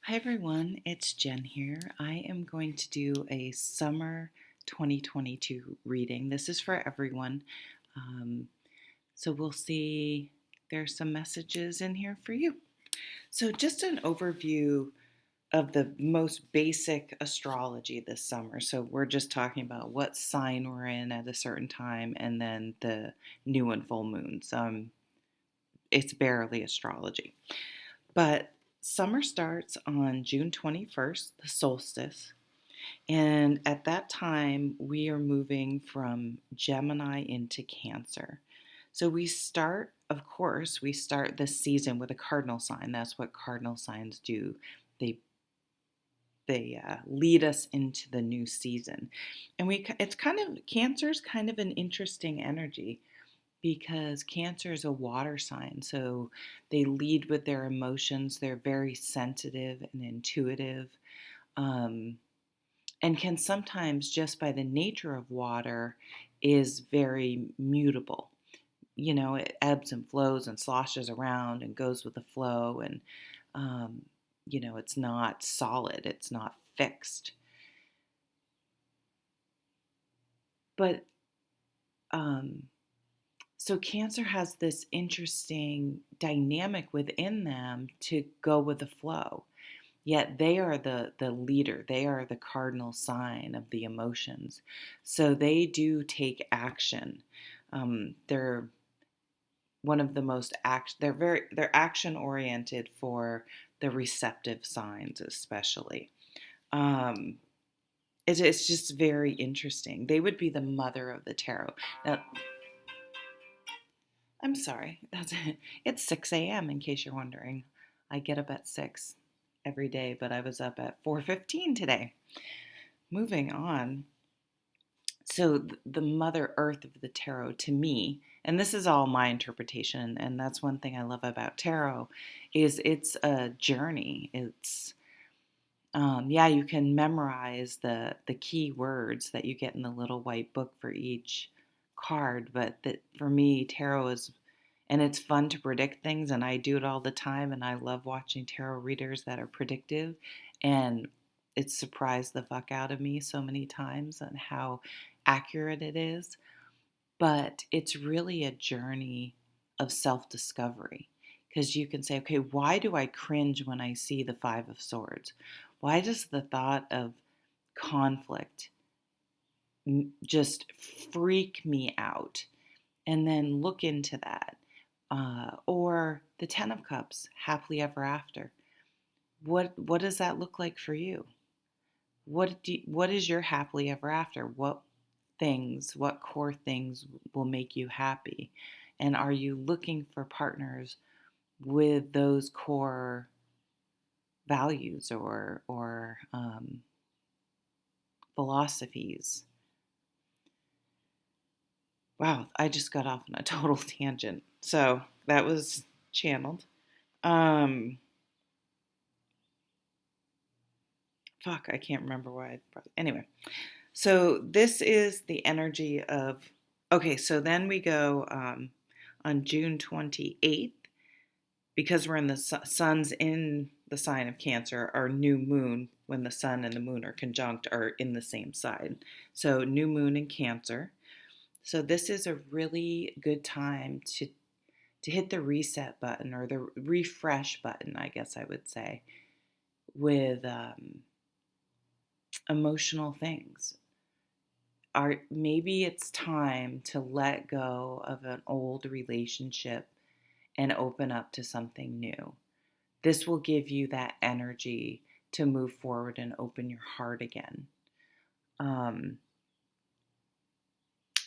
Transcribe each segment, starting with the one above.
Hi everyone, it's Jen here. I am going to do a summer 2022 reading. This is for everyone. Um, so we'll see, there's some messages in here for you. So, just an overview of the most basic astrology this summer. So, we're just talking about what sign we're in at a certain time and then the new and full moons. It's barely astrology. But summer starts on June 21st, the solstice. And at that time, we are moving from Gemini into Cancer. So of course, we start this season with a cardinal sign. That's what cardinal signs do. They they lead us into the new season, and Cancer's kind of an interesting energy because Cancer is a water sign. So they lead with their emotions. They're very sensitive and intuitive. Um, and can sometimes, just by the nature of water, is very mutable. It ebbs and flows and sloshes around and goes with the flow, and um, it's not solid, it's not fixed. But um, so Cancer has this interesting dynamic within them to go with the flow. Yet they are the leader. They are the cardinal sign of the emotions. So they do take action. They're one of the most they're action oriented for the receptive signs, especially. Um, it's just very interesting. They would be the mother of the tarot. Now, I'm sorry. It's 6 a.m. in case you're wondering. I get up at 6 every day, but I was up at 4:15 today. Moving on. So the Mother Earth of the tarot to me, and this is all my interpretation, and that's one thing I love about tarot, is it's a journey. It's yeah, you can memorize the key words that you get in the little white book for each card, but that for me, tarot is, and it's fun to predict things, and I do it all the time, and I love watching tarot readers that are predictive, and it's surprised the fuck out of me so many times on how accurate it is. But it's really a journey of self-discovery, because you can say, okay, why do I cringe when I see the Five of Swords? Why does the thought of conflict just freak me out? And then look into that. Or the Ten of Cups, happily ever after. What does that look like for you? What is your happily ever after? What core things will make you happy? And are you looking for partners with those core values or philosophies? Wow, I just got off on a total tangent. So that was channeled. Um, Fuck, I can't remember why. Anyway, so this is the energy of. Okay, so then we go on June 28th, because we're in the sun's in the sign of Cancer. Our new moon, when the sun and the moon are conjunct, are in the same sign. So new moon in Cancer. So this is a really good time to hit the reset button, or the refresh button, I guess I would say, with emotional things. Maybe it's time to let go of an old relationship and open up to something new. This will give you that energy to move forward and open your heart again. Um,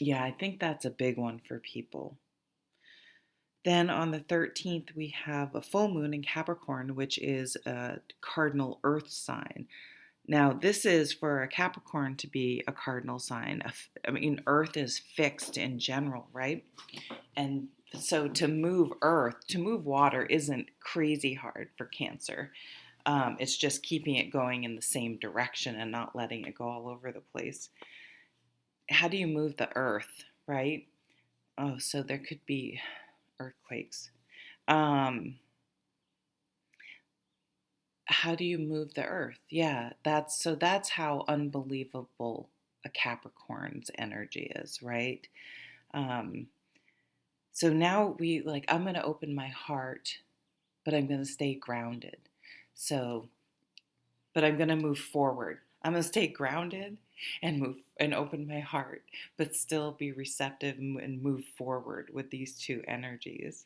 yeah, I think that's a big one for people. Then on the 13th, we have a full moon in Capricorn, which is a cardinal earth sign. Now, this is for a Capricorn to be a cardinal sign. I mean, earth is fixed in general, right? And so to move water isn't crazy hard for Cancer. It's just keeping it going in the same direction and not letting it go all over the place. How do you move the earth, right? Oh, so there could be earthquakes. Um, how do you move the earth? Yeah, that's how unbelievable a Capricorn's energy is, right? Um, so now I'm going to open my heart, but I'm going to stay grounded. So, but I'm going to move forward. I'm going to stay grounded and move and open my heart, but still be receptive and move forward with these two energies.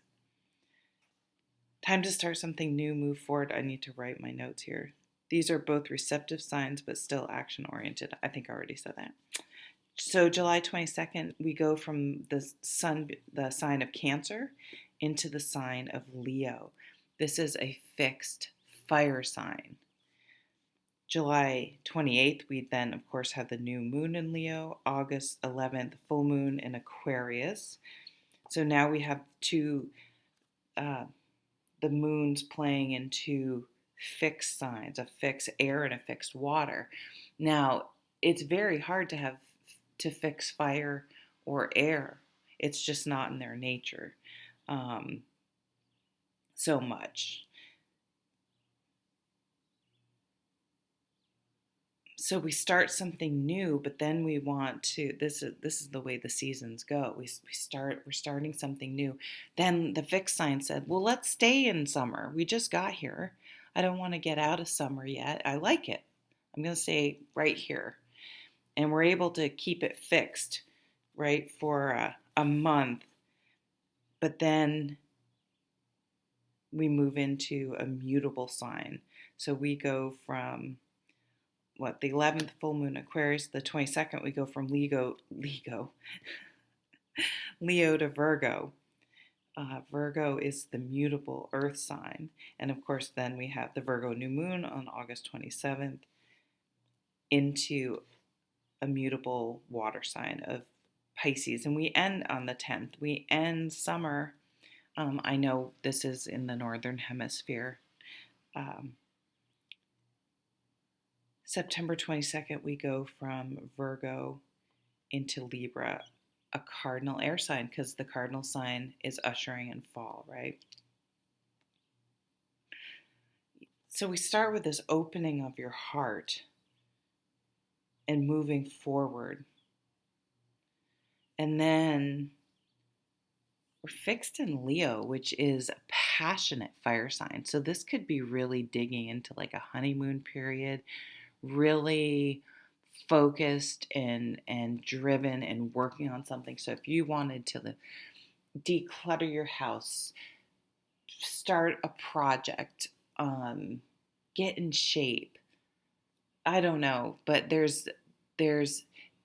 Time to start something new, move forward. I need to write my notes here. These are both receptive signs, but still action oriented. I think I already said that. So July 22nd, we go from the sign of Cancer, into the sign of Leo. This is a fixed fire sign. July 28th, we then, of course, have the new moon in Leo. August 11th, full moon in Aquarius. So now we have the moons playing into fixed signs, a fixed air and a fixed water. Now, it's very hard to fix fire or air. It's just not in their nature so much. So we start something new, but then we want to. This is the way the seasons go. We're starting something new. Then the fixed sign said, "Well, let's stay in summer. We just got here. I don't want to get out of summer yet. I like it. I'm going to stay right here." And we're able to keep it fixed, right, for a month. But then we move into a mutable sign. So we go from the 11th full moon Aquarius, the 22nd, we go from Leo to Virgo. Virgo is the mutable earth sign. And of course, then we have the Virgo new moon on August 27th into a mutable water sign of Pisces. And we end on the 10th. We end summer. I know this is in the northern hemisphere. September 22nd, we go from Virgo into Libra, a cardinal air sign, because the cardinal sign is ushering in fall, right? So we start with this opening of your heart and moving forward. And then we're fixed in Leo, which is a passionate fire sign. So this could be really digging into like a honeymoon period, really focused and driven and working on something. So if you wanted to declutter your house, start a project, get in shape, I don't know, but there's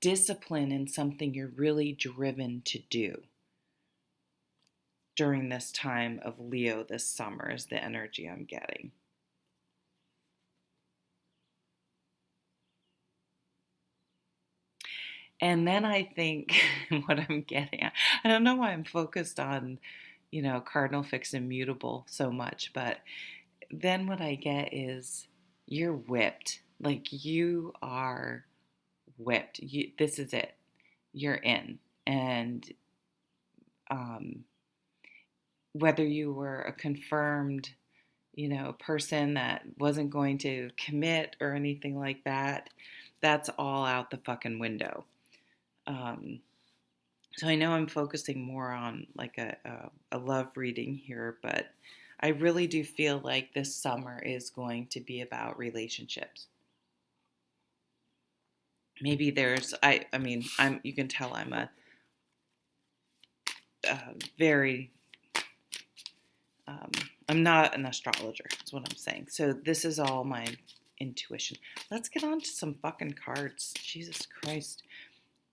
discipline in something you're really driven to do during this time of Leo this summer is the energy I'm getting. And then I think what I'm getting at, I don't know why I'm focused on, cardinal, fixed, and mutable so much, but then what I get is you're whipped. Like you are whipped. This is it. You're in. And whether you were a confirmed, person that wasn't going to commit or anything like that, that's all out the fucking window. So I know I'm focusing more on like a love reading here, but I really do feel like this summer is going to be about relationships. Maybe you can tell I'm a very, I'm not an astrologer, is what I'm saying. So this is all my intuition. Let's get on to some fucking cards. Jesus Christ.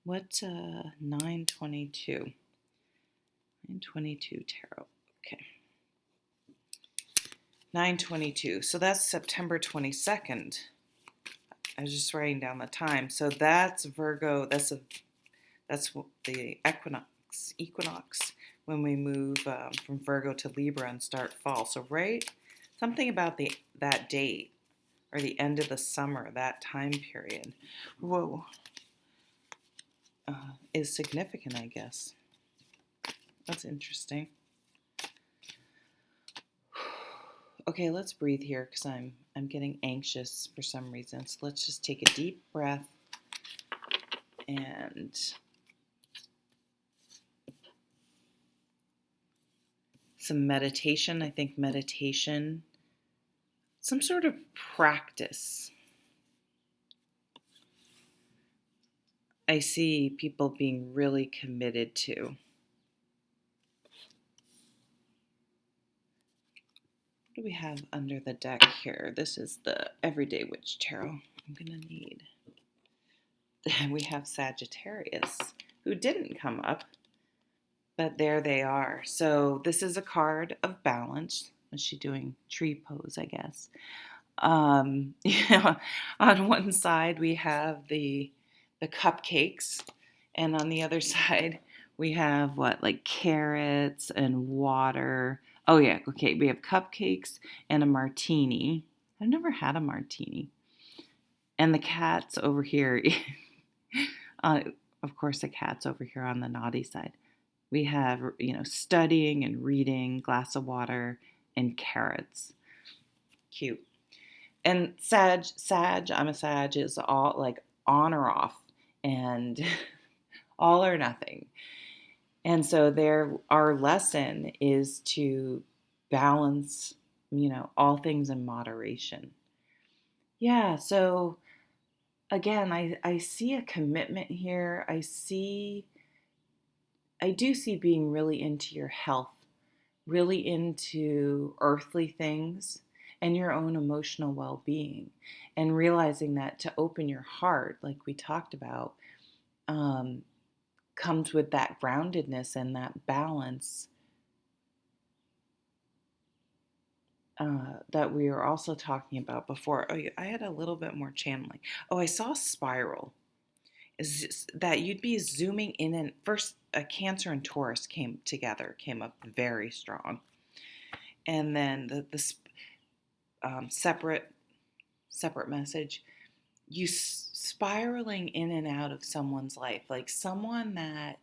What, 922? 922 tarot. Okay. 922. So that's September 22nd. I was just writing down the time. So that's Virgo. That's the equinox when we move from Virgo to Libra and start fall. So something about that date or the end of the summer, that time period. Whoa. Is significant, I guess. That's interesting. Okay, let's breathe here because I'm I'm getting anxious for some reason. So let's just take a deep breath and some meditation. I think meditation, some sort of practice. I see people being really committed to. What do we have under the deck here? This is the Everyday Witch Tarot. I'm going to need. We have Sagittarius, who didn't come up, but there they are. So this is a card of balance. Is she doing tree pose, I guess? On one side we have the cupcakes, and on the other side we have like carrots and water. Oh yeah, okay, we have cupcakes and a martini. I've never had a martini. And the cat's over here. Of course the cat's over here on the naughty side. We have, studying and reading, glass of water, and carrots. Cute. And Sag, I'm a Sag, is all like on or off and all or nothing. And so our lesson is to balance, all things in moderation. Yeah, so again, I see a commitment here. I do see being really into your health, really into earthly things and your own emotional well-being, and realizing that to open your heart, like we talked about, comes with that groundedness and that balance that we were also talking about before. Oh, I had a little bit more channeling. Oh, I saw spiral. Is that you'd be zooming in, and first a Cancer and Taurus came up very strong, and then the separate message, you spiraling in and out of someone's life, like someone that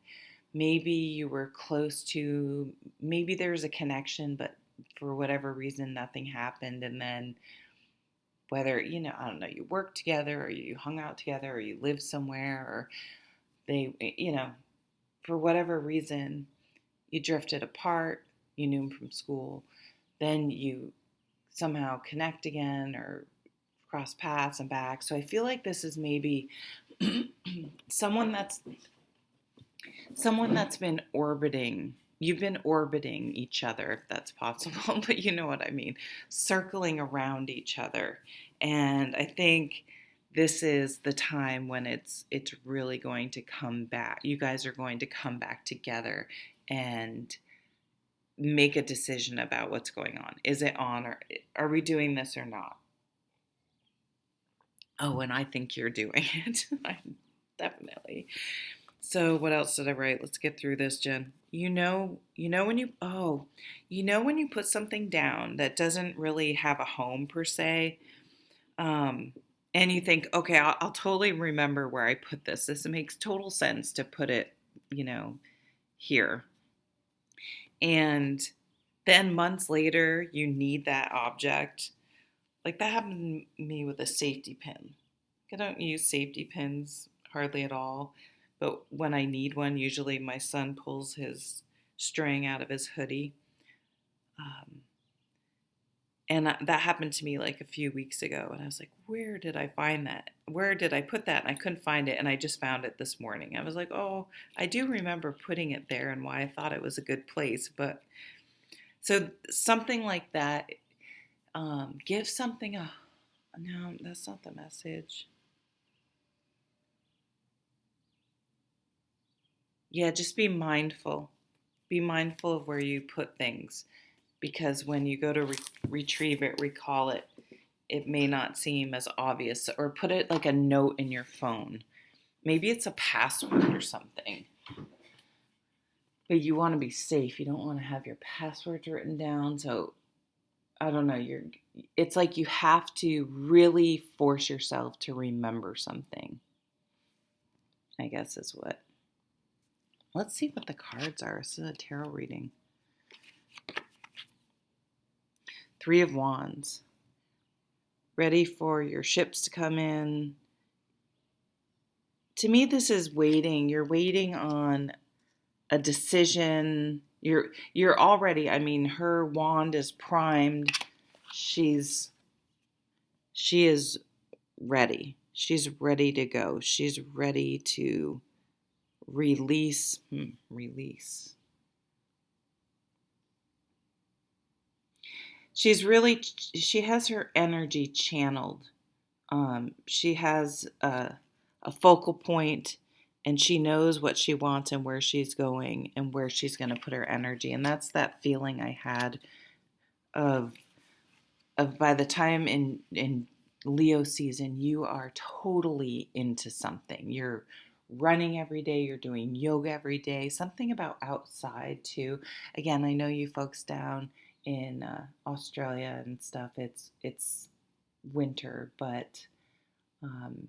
maybe you were close to, maybe there's a connection, but for whatever reason nothing happened, and then whether, I don't know, you worked together or you hung out together or you lived somewhere, or they, for whatever reason you drifted apart, you knew them from school, then you somehow connect again or cross paths and back. So I feel like this is maybe someone that's been orbiting. You've been orbiting each other, if that's possible, but you know what I mean, circling around each other. And I think this is the time when it's really going to come back. You guys are going to come back together and make a decision about what's going on. Is it on, or are we doing this or not? Oh, and I think you're doing it. Definitely. So what else did I write? Let's get through this, Jen. When you put something down that doesn't really have a home per se, and you think, okay, I'll totally remember where I put this. This makes total sense to put it, here. And then months later, you need that object. Like that happened to me with a safety pin. I don't use safety pins hardly at all, but when I need one, usually my son pulls his string out of his hoodie. And that happened to me like a few weeks ago, and I was like, where did I find that? Where did I put that? And I couldn't find it, and I just found it this morning. I was like, oh, I do remember putting it there and why I thought it was a good place. But so something like that, give something a, no, that's not the message. Yeah, just be mindful. Be mindful of where you put things, because when you go to retrieve it, recall it, it may not seem as obvious. Or put it like a note in your phone. Maybe it's a password or something. But you want to be safe. You don't want to have your passwords written down. So I don't know. It's like you have to really force yourself to remember something, I guess is what. Let's see what the cards are. This is a tarot reading. 3 of Wands. ready for your ships to come in. To me, this is waiting. You're waiting on a decision. You're already, I mean, her wand is primed. She is ready. She's ready to go. She's ready to release. Release. She has her energy channeled. She has a focal point, and she knows what she wants and where she's going and where she's going to put her energy. And that's that feeling I had of by the time in Leo season, you are totally into something. You're running every day, you're doing yoga every day, something about outside too. Again, I know you folks down in Australia and stuff, it's winter, but um,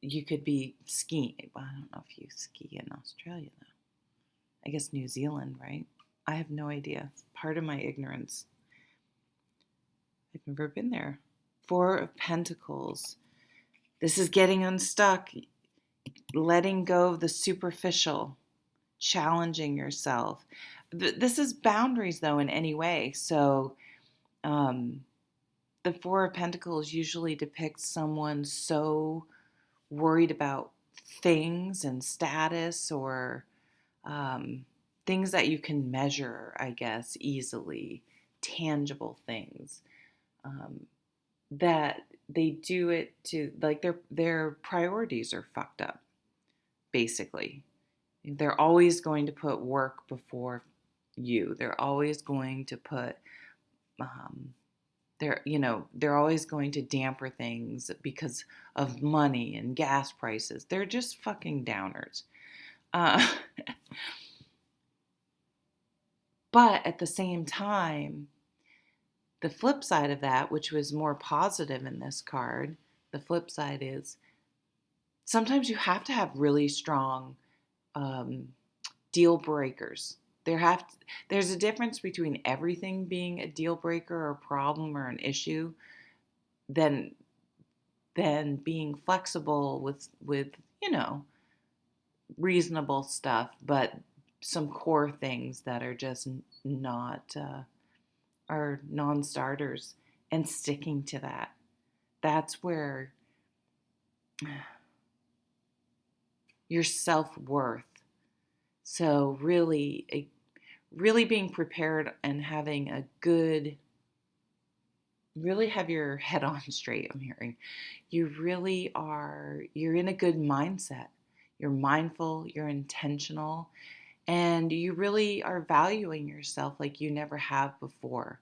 you could be skiing. Well, I don't know if you ski in Australia though. I guess New Zealand, right? I have no idea. It's part of my ignorance. I've never been there. Four of Pentacles. This is getting unstuck, letting go of the superficial, challenging yourself. This is boundaries, though, in any way. So, the Four of Pentacles usually depicts someone so worried about things and status or things that you can measure, I guess, easily, tangible things. That they do it to, like, their priorities are fucked up, basically. They're always going to put work before you. They're always going to put they're always going to damper things because of money and gas prices. They're just fucking downers. But at the same time, the flip side of that, which was more positive in this card, the flip side is sometimes you have to have really strong deal breakers. There's a difference between everything being a deal breaker or a problem or an issue than being flexible with reasonable stuff, but some core things that are just not are non-starters, and sticking to that. That's where your self-worth. So really being prepared and having a good, really have your head on straight, I'm hearing. You're in a good mindset. You're mindful, you're intentional, and you really are valuing yourself like you never have before,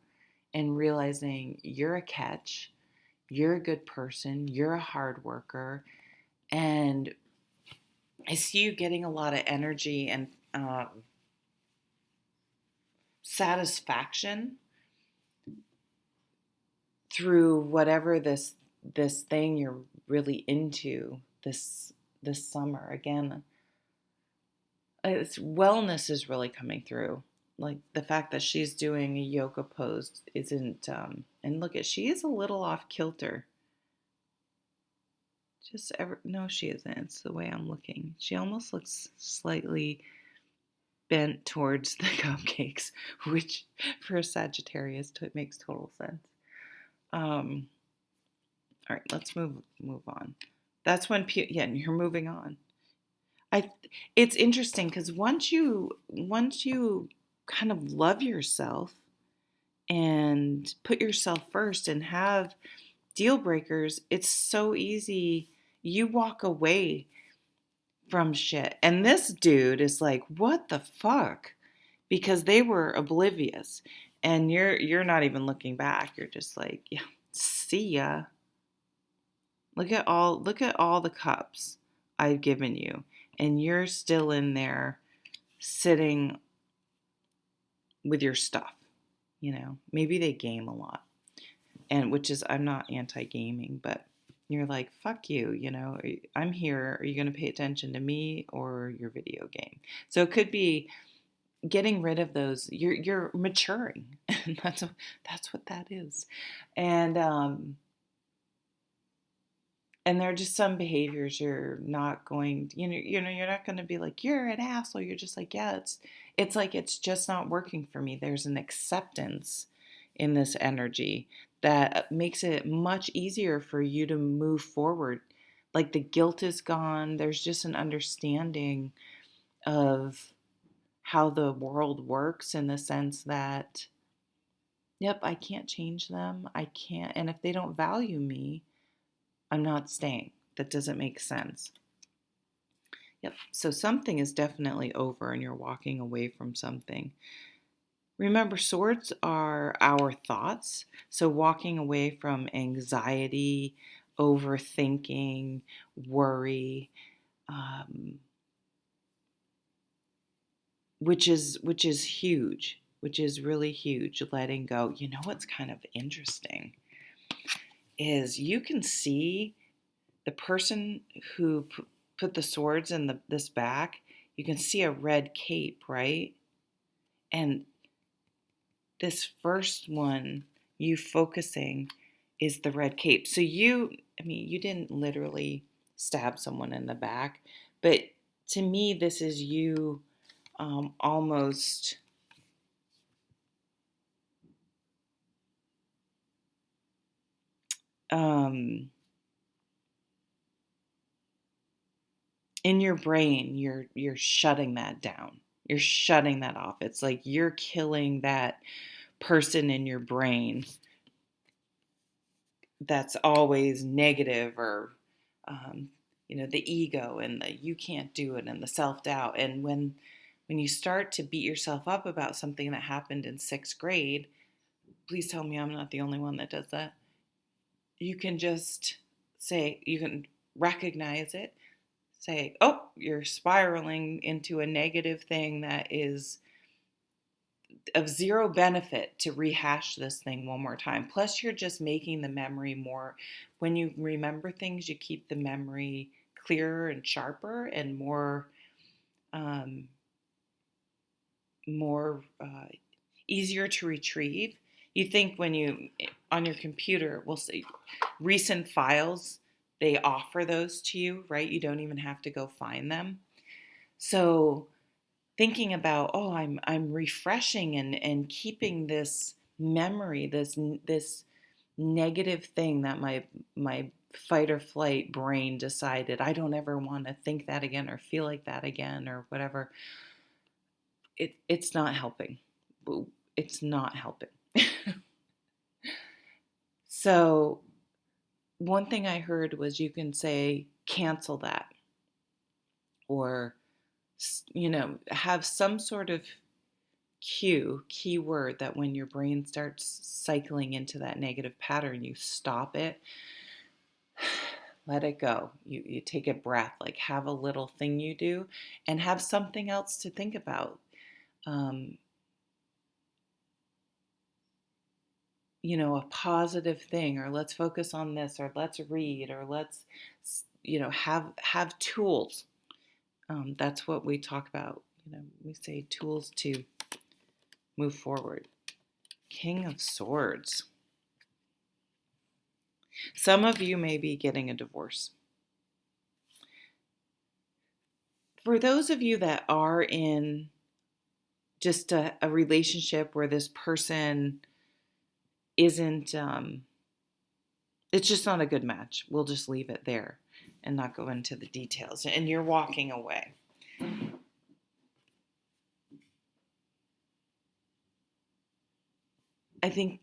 and realizing you're a catch, you're a good person, you're a hard worker, and I see you getting a lot of energy and satisfaction through whatever this thing you're really into this summer. Again, it's wellness is really coming through. Like the fact that she's doing a yoga pose isn't and look at, she is a little off kilter. No, she isn't. It's the way I'm looking. She almost looks slightly bent towards the cupcakes, which for a Sagittarius makes total sense. All right, let's move on. That's when you're moving on. It's interesting because once you kind of love yourself and put yourself first and have deal breakers, it's so easy. You walk away from shit. And this dude is like, what the fuck? Because they were oblivious. And you're not even looking back. You're just like, yeah, see ya. Look at all the cups I've given you. And you're still in there sitting with your stuff. Maybe they game a lot. And which is, I'm not anti-gaming, but you're like, fuck you, I'm here. Are you going to pay attention to me or your video game? So it could be getting rid of those. You're maturing. And that's what that is. And And there are just some behaviors you're not going, you're not going to be like, you're an asshole. You're just like, yeah, it's like, it's just not working for me. There's an acceptance in this energy that makes it much easier for you to move forward. Like the guilt is gone. There's just an understanding of how the world works in the sense that, yep, I can't change them. I can't. And if they don't value me, I'm not staying. That doesn't make sense. Yep. So something is definitely over and you're walking away from something. Remember, swords are our thoughts. So walking away from anxiety, overthinking, worry, which is huge, which is really huge. Letting go. You know what's kind of interesting is you can see the person who put the swords in this back. You can see a red cape, right? And this first one, you focusing, is the red cape. So you didn't literally stab someone in the back, but to me, this is you almost in your brain, you're shutting that down. You're shutting that off. It's like you're killing that person in your brain that's always negative, or the ego and the you can't do it and the self-doubt. And when you start to beat yourself up about something that happened in 6th grade, please tell me I'm not the only one that does that. You can just say, you can recognize it, say, oh, you're spiraling into a negative thing that is of zero benefit to rehash this thing one more time. Plus, you're just making the memory more. When you remember things, you keep the memory clearer and sharper and more, easier to retrieve. You think when you on your computer, we'll say recent files, they offer those to you, right? You don't even have to go find them. So thinking about, oh, I'm refreshing and keeping this memory, this negative thing that my fight or flight brain decided I don't ever want to think that again or feel like that again or whatever. It's not helping. It's not helping. So one thing I heard was you can say cancel that, or have some sort of keyword that when your brain starts cycling into that negative pattern, you stop it, let it go. You take a breath, like have a little thing you do and have something else to think about. A positive thing, or let's focus on this, or let's read, or let's have tools. That's what we talk about. We say tools to move forward. King of Swords. Some of you may be getting a divorce. For those of you that are in just a relationship where this person isn't, it's just not a good match. We'll just leave it there and not go into the details. And you're walking away. I think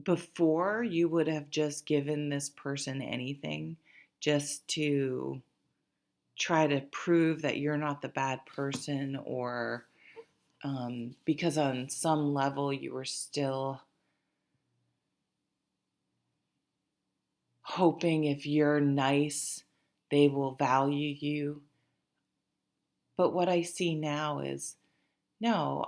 before you would have just given this person anything just to try to prove that you're not the bad person, or because on some level you were still hoping if you're nice, they will value you. But what I see now is, no,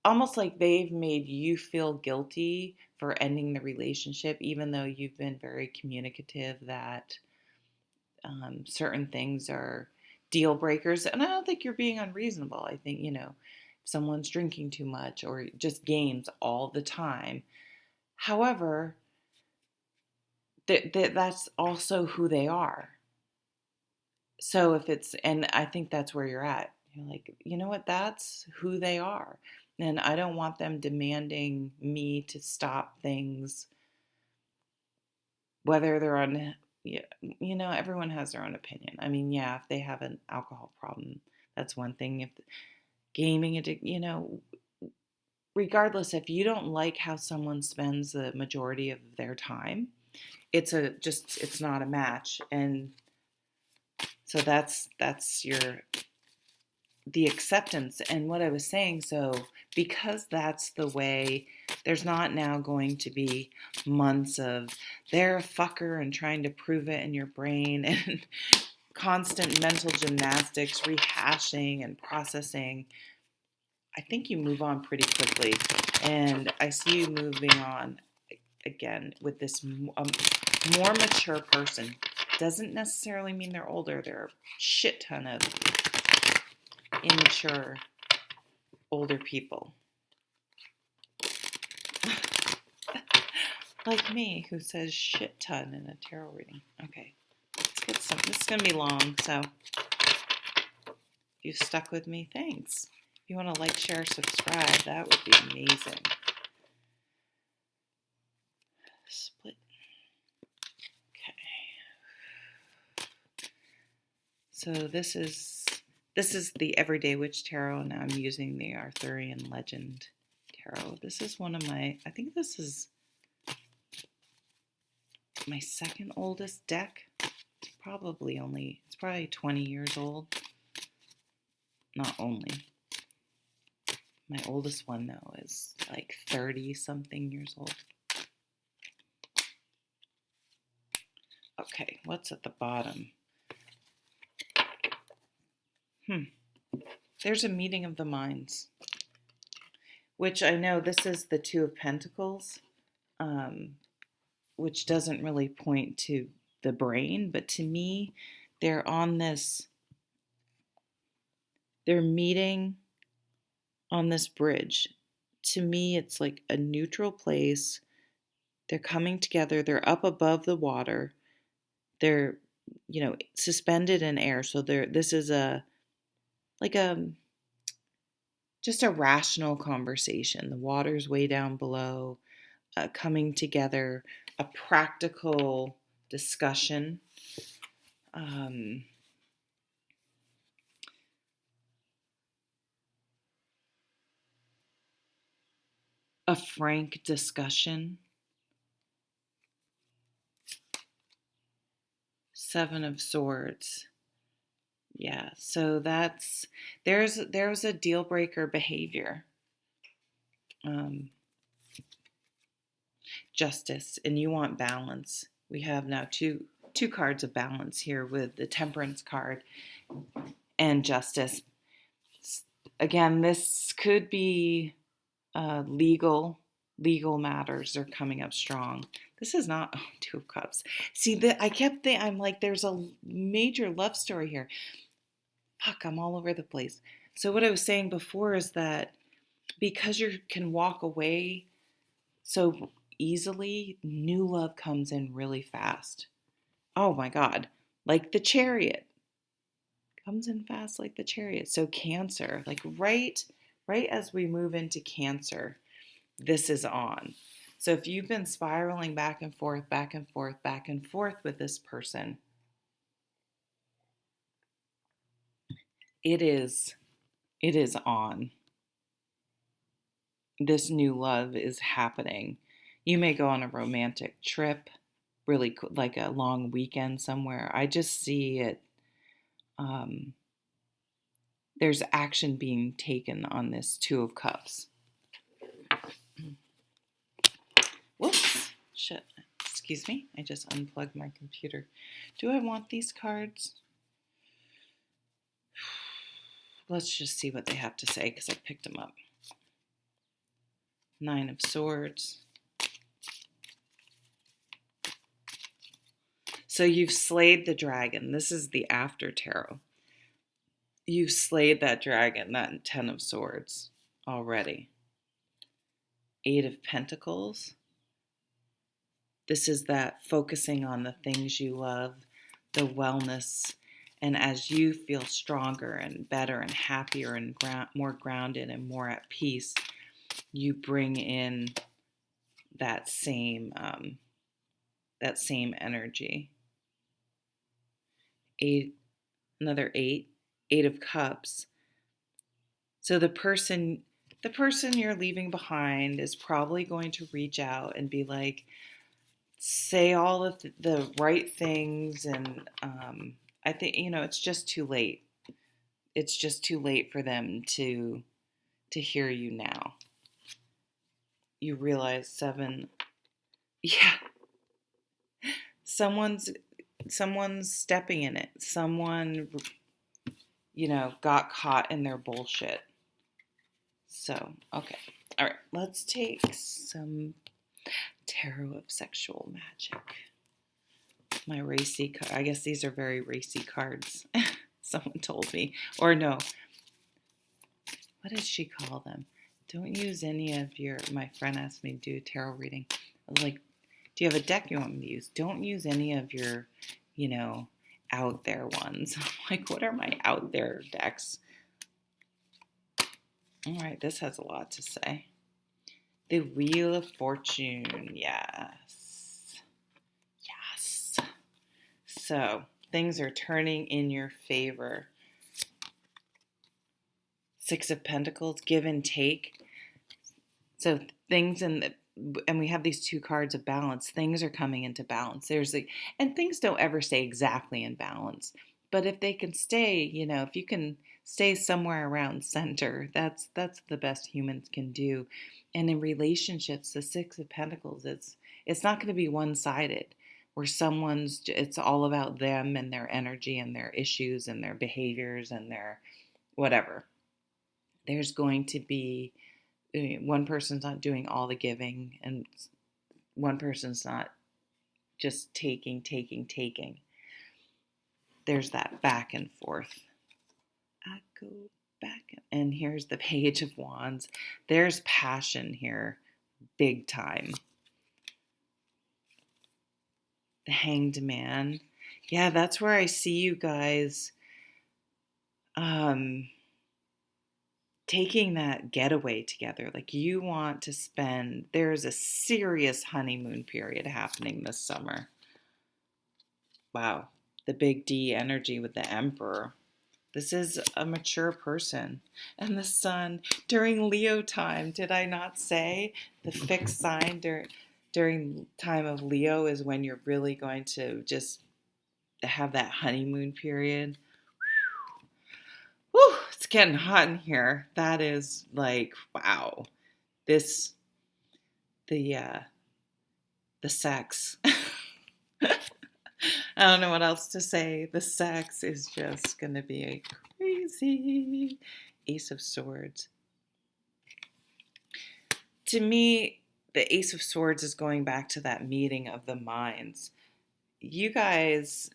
almost like they've made you feel guilty for ending the relationship, even though you've been very communicative that certain things are deal breakers. And I don't think you're being unreasonable. I think, if someone's drinking too much or just games all the time. However, that's also who they are. So if it's, and I think that's where you're at. You're like, you know what? That's who they are. And I don't want them demanding me to stop things, whether they're on, everyone has their own opinion. I mean, yeah, if they have an alcohol problem, that's one thing. If gaming addict, regardless, if you don't like how someone spends the majority of their time, it's not a match. And so that's the acceptance. And what I was saying, so because that's the way, there's not now going to be months of they're a fucker and trying to prove it in your brain and constant mental gymnastics, rehashing and processing. I think you move on pretty quickly. And I see you moving on again with this more mature person. Doesn't necessarily mean they're older. There are a shit ton of immature older people. Like me, who says shit ton in a tarot reading. Okay, let's get some. This is going to be long, so if you stuck with me, thanks. If you want to like, share, subscribe, that would be amazing. Split. Okay. So this is the Everyday Witch Tarot, and I'm using the Arthurian Legend Tarot. This is one of I think this is my second oldest deck. It's probably 20 years old. Not only. My oldest one, though, is like 30 something years old. Okay, what's at the bottom? There's a meeting of the minds, which I know this is the Two of Pentacles, which doesn't really point to the brain, but to me, they're meeting on this bridge. To me, it's like a neutral place. They're coming together. They're up above the water. They're, suspended in air. So this is just a rational conversation. The water's way down below, coming together, a practical discussion. A frank discussion. Seven of Swords. Yeah, so there's a deal breaker behavior. Justice, and you want balance. We have now two cards of balance here with the Temperance card and Justice. Again, this could be legal matters are coming up strong. This is not Two of Cups. See, I'm like, there's a major love story here. Fuck, I'm all over the place. So what I was saying before is that because you can walk away so easily, new love comes in really fast. Oh my God. Like the Chariot. Comes in fast like the Chariot. So Cancer, like right as we move into Cancer, this is on. So if you've been spiraling back and forth with this person, it is on. This new love is happening. You may go on a romantic trip, really like a long weekend somewhere. I just see it. There's action being taken on this Two of Cups. Whoops, shit. Excuse me, I just unplugged my computer. Do I want these cards? Let's just see what they have to say because I picked them up. Nine of Swords. So you've slayed the dragon. This is the after tarot. You've slayed that dragon, that Ten of Swords already. Eight of Pentacles. This is that focusing on the things you love, the wellness, and as you feel stronger and better and happier and more grounded and more at peace, you bring in that same energy. Another eight of cups. So the person you're leaving behind is probably going to reach out and be like, say all of the right things, and I think it's just too late. It's just too late for them to hear you now. You realize 7, yeah, someone's stepping in it. Someone got caught in their bullshit. So, okay. All right, let's take some Tarot of Sexual Magic. My racy, I guess these are very racy cards. Someone told me. Or no. What did she call them? Don't use any of my friend asked me to do a tarot reading. I was like, do you have a deck you want me to use? Don't use any of your, out there ones. I'm like, what are my out there decks? All right, this has a lot to say. The Wheel of Fortune, yes. Yes. So, things are turning in your favor. 6 of Pentacles, give and take. So, and we have these 2 cards of balance. Things are coming into balance. And things don't ever stay exactly in balance. But if they can stay, if you can stay somewhere around center, that's the best humans can do. And in relationships, the 6 of Pentacles, it's not going to be one-sided, where it's all about them and their energy and their issues and their behaviors and their whatever. There's going to be one person's not doing all the giving, and one person's not just taking. There's that back and forth. I go back, and here's the Page of Wands. There's passion here, big time. The Hanged Man. Yeah, that's where I see you guys taking that getaway together. Like, you want to there's a serious honeymoon period happening this summer. Wow. The big D energy with the Emperor. This is a mature person. And the Sun during Leo time. Did I not say the fixed sign during time of Leo is when you're really going to just have that honeymoon period? Whew, it's getting hot in here. That is like, wow. The sex. I don't know what else to say. The sex is just going to be a crazy. Ace of Swords. To me, the Ace of Swords is going back to that meeting of the minds. You guys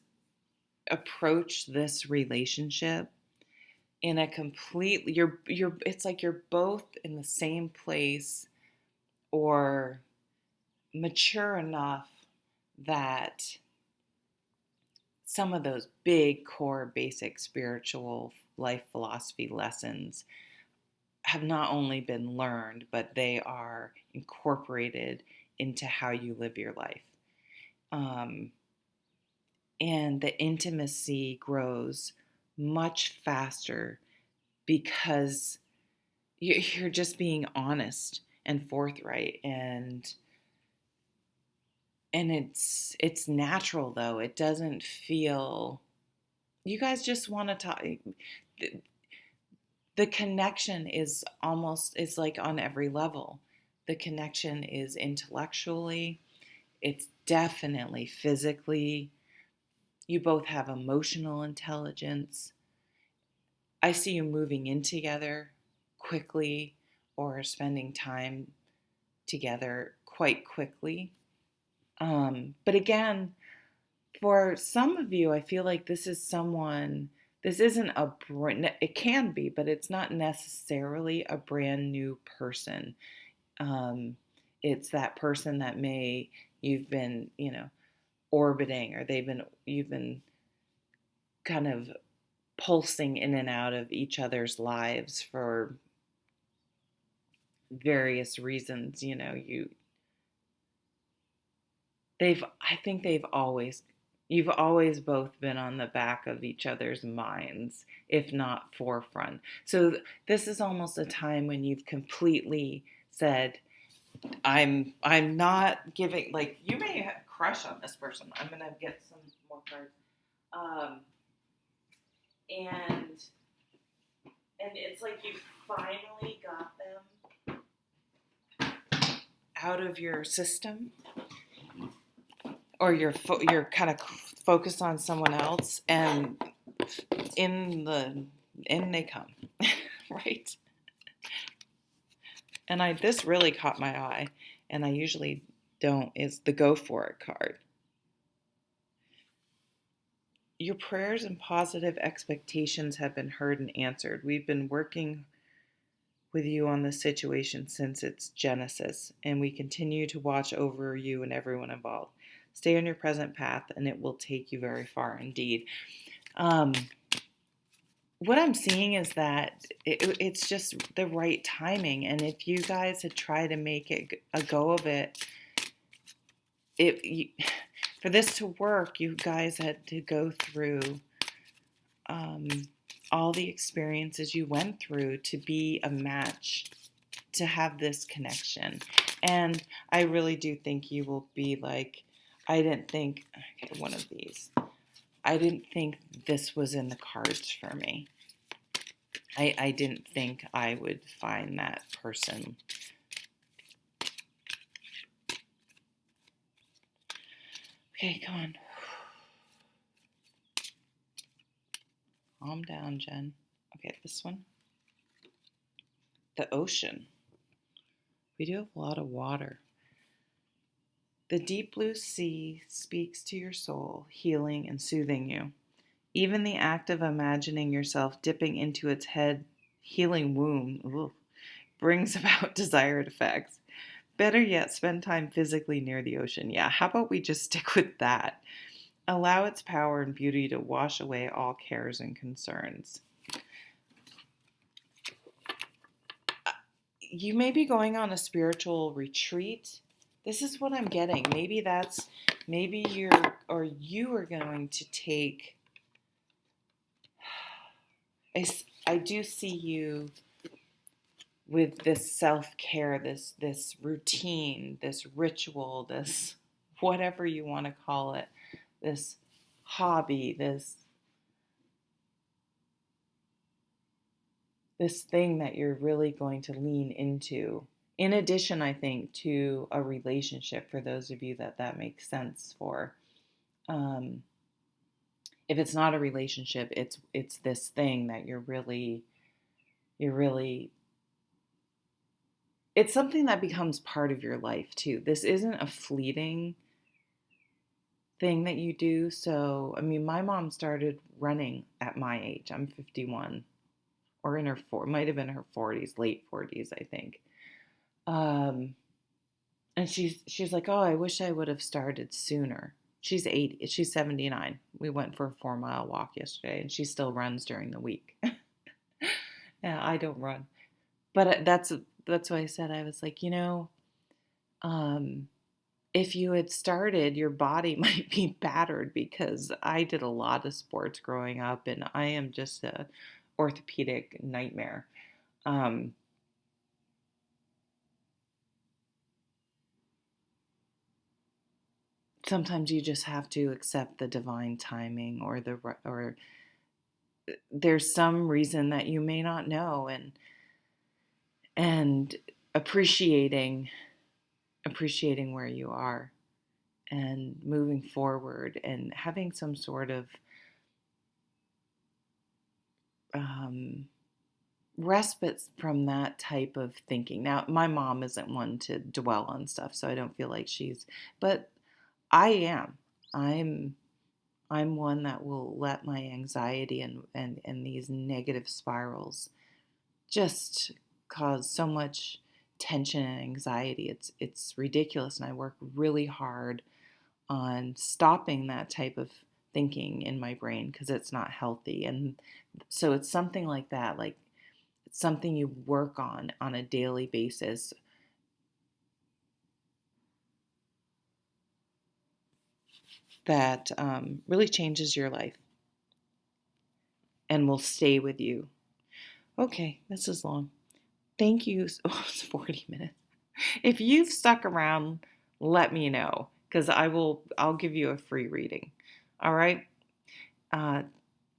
approach this relationship in a completely, it's like you're both in the same place or mature enough that some of those big core basic spiritual life philosophy lessons have not only been learned, but they are incorporated into how you live your life. And the intimacy grows much faster because you're just being honest and forthright, and it's natural, though. It doesn't feel, you guys just want to talk. The connection is like on every level. The connection is intellectually, it's definitely physically. You both have emotional intelligence. I see you moving in together quickly or spending time together quite quickly. But again, for some of you, I feel like this isn't it can be, but it's not necessarily a brand new person. It's that person that may, you've been, orbiting, or you've been kind of pulsing in and out of each other's lives for various reasons. I think you've always both been on the back of each other's minds, if not forefront. So this is almost a time when you've completely said, I'm not giving, like, you may have a crush on this person. I'm gonna get some more cards. And it's like you finally got them out of your system, or you're kind of focused on someone else, and in they come, right? And this really caught my eye, and I usually don't, is the go for it card. Your prayers and positive expectations have been heard and answered. We've been working with you on this situation since its genesis, and we continue to watch over you and everyone involved. Stay on your present path, and it will take you very far indeed. What I'm seeing is that it's just the right timing, and if you guys had tried to make it a go of it, for this to work, you guys had to go through all the experiences you went through to be a match, to have this connection. And I really do think you will be like, I didn't think, okay, one of these. I didn't think this was in the cards for me. I didn't think I would find that person. Okay, come on. Calm down, Jen. Okay, this one. The ocean. We do have a lot of water. The deep blue sea speaks to your soul, healing and soothing you. Even the act of imagining yourself dipping into its healing womb brings about desired effects. Better yet, spend time physically near the ocean. Yeah, how about we just stick with that? Allow its power and beauty to wash away all cares and concerns. You may be going on a spiritual retreat. This is what I'm getting. Maybe you are going to take, I do see you with this self-care, this routine, this ritual, this whatever you want to call it, this hobby, this thing that you're really going to lean into. In addition, I think, to a relationship, for those of you that makes sense for. If it's not a relationship, it's this thing that you're really, it's something that becomes part of your life too. This isn't a fleeting thing that you do. So, I mean, my mom started running at my age. I'm 51, or in her might have been her 40s, late 40s, I think. And she's like, oh, I wish I would have started sooner. She's 80. She's 79. We went for a 4-mile walk yesterday, and she still runs during the week. Yeah, I don't run, but that's why I said, I was like, if you had started, your body might be battered, because I did a lot of sports growing up, and I am just a orthopedic nightmare. Sometimes you just have to accept the divine timing, or there's some reason that you may not know, and appreciating where you are and moving forward and having some sort of respite from that type of thinking. Now, my mom isn't one to dwell on stuff, so I don't feel like but I am. I'm one that will let my anxiety and these negative spirals just cause so much tension and anxiety. It's ridiculous, and I work really hard on stopping that type of thinking in my brain because it's not healthy. And so it's something like that, like it's something you work on a daily basis that really changes your life and will stay with you. Okay, this is long. Thank you. Oh, it's 40 minutes. If you've stuck around, let me know because I'll give you a free reading. All right. Uh,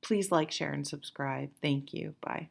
please like, share, and subscribe. Thank you. Bye.